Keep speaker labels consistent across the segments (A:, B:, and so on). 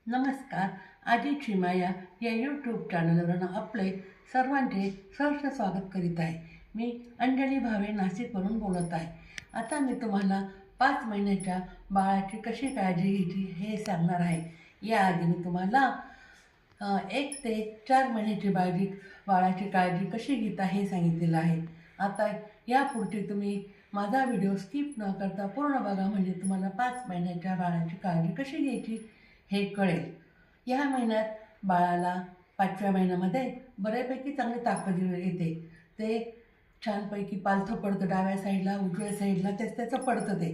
A: नमस्कार. आजीची माया या यूट्यूब चॅनलवरून आपले सर्वांचे सहर्ष स्वागत करीत आहे. मी अंजली भावे नाशिकवरून बोलत आहे. आता मी तुम्हाला 5 महिन्याच्या बाळाची कशी काळजी घ्यायची हे सांगणार आहे. याआधी मी तुम्हाला 1 ते 4 महिन्याची बाळाची काळजी कशी घेता हे सांगितलेलं आहे. आता यापुढचे तुम्ही माझा व्हिडिओ स्किप न करता पूर्ण बघा, म्हणजे तुम्हाला 5 महिन्याच्या बाळाची काळजी कशी घ्यायची हे कळेल. ह्या महिन्यात बाळाला 5व्या महिन्यामध्ये बऱ्यापैकी चांगली ताकद येते. ते छानपैकी पालथं पडतं, डाव्या साईडला उजव्या साईडला त्याचं पडतं ते.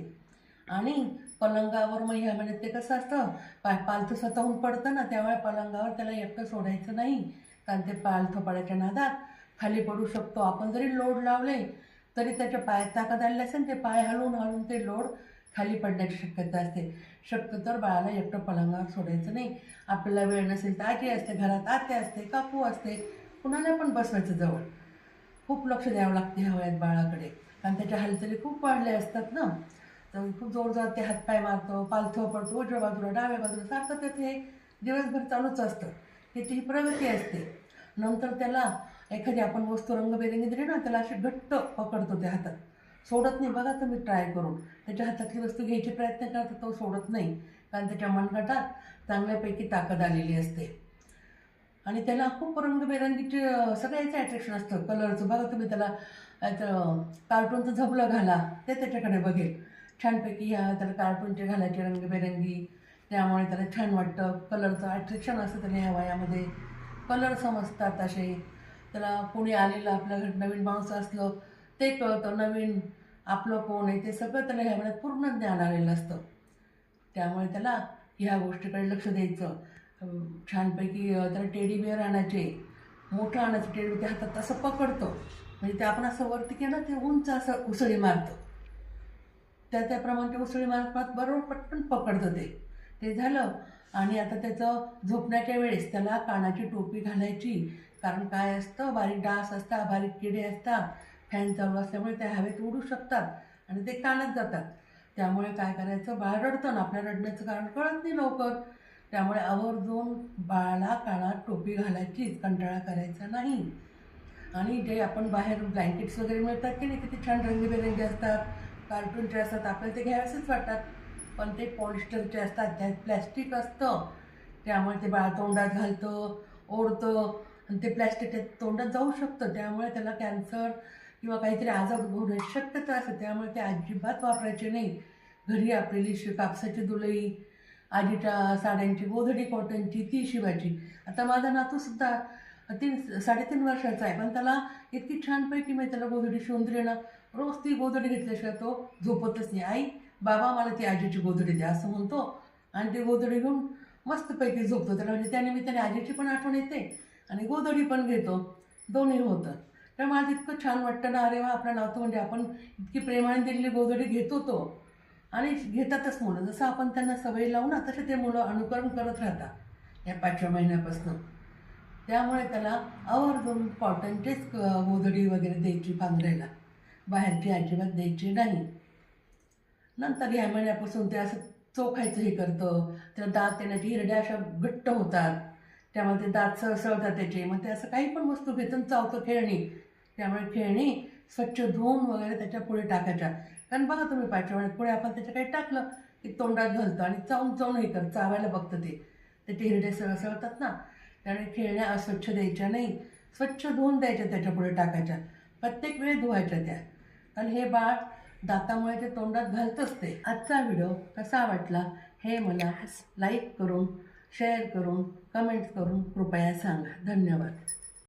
A: आणि पलंगावर मग ह्या महिन्यात ते कसं असतं, पालथं स्वतःहून पडतं ना, त्यामुळे पलंगावर त्याला एकटं सोडायचं नाही, कारण ते पालथं पडायच्या नादात खाली पडू शकतो. आपण जरी लोड लावले तरी त्याच्या पायात ताकद आलेली असेल, ते पाय हलवून ते लोड खाली पडण्याची शक्यता असते. शक्यतोवर बाळाला एकटं पलंगावर सोडायचं नाही. आपल्याला वेळ नसेल तर आजी असते घरात, आत्या असते, काकू असते, कुणाला पण बसवायचं जवळ. खूप लक्ष द्यावं लागते ह्या वयात बाळाकडे, कारण त्याच्या हालचाली खूप वाढल्या असतात ना. तर खूप जोरजोरात ते हातपाय मारतो, पालथं पडतो, उजव्या बाजूला डाव्या बाजूला, सारखं त्याचं हे दिवसभर चालूच असतं. त्याची ही प्रगती असते. नंतर त्याला एखादी आपण वस्तू रंगबेरंगी दिली ना, त्याला अशी घट्ट पकडतो त्या हातात, सोडत नाही. बघा तुम्ही ट्राय करून त्याच्या हातातली वस्तू घ्यायची प्रयत्न करता, तो सोडत नाही, कारण त्याच्या मनगटात चांगल्यापैकी ताकद आलेली असते. आणि त्याला खूप रंगबेरंगीचे सगळ्याचं अट्रॅक्शन असतं, कलरचं. बघा तुम्ही त्याला कार्टूनचं झबलं घाला, ते त्याच्याकडे बघेल छानपैकी. त्याला कार्टूनचे घालायचे रंगबेरंगी, त्यामुळे त्याला छान वाटतं. कलरचं अट्रॅक्शन असतं त्याला ह्या वयामध्ये. कलर समजतात असे. त्याला कोणी आलेलं आपल्या घरी नवीन माणूस असलं ते कळतं, नवीन आपलं कोण आहे ते सगळं त्याला ह्या वेळेत पूर्ण ज्ञान आलेलं असतं. त्यामुळे त्याला ह्या गोष्टीकडे लक्ष द्यायचं. छानपैकी त्याला टेडी बिअर आणायचे, मोठं आणायचं टेडी, त्या हातात असं पकडतो, म्हणजे ते आपण असं वरती केलं ते उंच असं उसळी मारतं. त्याप्रमाणे ते उसळी मारत बरोबर पटकन पकडतं ते झालं. आणि आता त्याचं झोपण्याच्या वेळेस त्याला कानाची टोपी घालायची, कारण काय असतं, बारीक डास असतात, बारीक किडे असतात. फॅन चालू असल्यामुळे ते हवेत उडू शकतात आणि ते कानात जातात. त्यामुळे काय करायचं, बाळ रडतं ना, आपल्या रडण्याचं कारण कळत नाही लवकर. त्यामुळे आवर्जून बाळाला कानात टोपी घालायचीच, कंटाळा करायचा नाही. आणि जे आपण बाहेर ब्लँकेट्स वगैरे मिळतात की नाही, किती छान रंगीबेरंगी असतात, कार्टूनचे असतात, आपल्याला ते घ्यावेसेच वाटतात, पण ते पॉलिस्टरचे असतात, त्यात प्लॅस्टिक असतं. त्यामुळे ते बाळ तोंडात घालतं, ओढतं, आणि ते प्लॅस्टिक त्या तोंडात जाऊ शकतं. त्यामुळे त्याला कॅन्सर किंवा काहीतरी आजार होण्याची शक्यता असते. त्यामुळे ते अजिबात वापरायचे नाही. घरी आपल्याली कापसाची दुलई, आजीच्या साड्यांची गोधडी कॉटनची ती शिवायची. आता माझा नातूसुद्धा 3-3.5 वर्षाचा आहे, पण त्याला इतकी छानपैकी मी त्याला गोधडी शिवून दिली ना, रोज ती गोधडी घेतल्याशिवाय तो झोपतच नाही. आई, बाबा मला ती आजीची गोधडी द्या असं म्हणतो, आणि ती गोधडी घेऊन मस्तपैकी झोपतो. त्याला म्हणजे त्यानिमित्ताने आजीची पण आठवण येते आणि गोधडी पण घेतो, दोन्ही होतं. त्यामुळे मला इतकं छान वाटतं ना, अरे वा, आपला नातू म्हणजे आपण इतकी प्रेमाने दिलेली गोधडी घेतो तो, आणि घेतातच मुलं. जसं आपण त्यांना सवय लावू ना, तसे ते मुलं अनुकरण करत राहतात या 5व्या महिन्यापासून. त्यामुळे त्याला आवर्जून कॉटनचेच गोधडी वगैरे द्यायची पांघरायला, बाहेरची अजिबात द्यायची नाही. नंतर ह्या महिन्यापासून ते असं चोखायचं हे करतं, त्याला दात येण्याची हिरड्या अशा घट्ट होतात, त्यामुळे ते दात सळसळतात त्याचे. मग ते असं काही पण वस्तू घेतून चावतं, खेळणी. त्यामुळे खेळणी स्वच्छ धुवून वगैरे त्याच्या पुढे टाकायच्या, कारण बघा तुम्ही 5व्या महिन्यात पुढे आपण त्याच्या काही टाकलं की तोंडात घालतं आणि चावून हे करतं, चावायला बघतं, त्याचे हिरडे सळसळतात ना. त्यामुळे खेळण्या अस्वच्छ द्यायच्या नाही, स्वच्छ धुवून द्यायच्या, त्याच्या पुढे टाकायच्या, प्रत्येक वेळी धुवायच्या त्या, कारण हे बाळ दातामुळे ते तोंडात घालतंच ते. आजचा व्हिडिओ कसा वाटला हे मला लाईक करून, शेअर करून, कमेंट्स करून कृपया सांगा. धन्यवाद.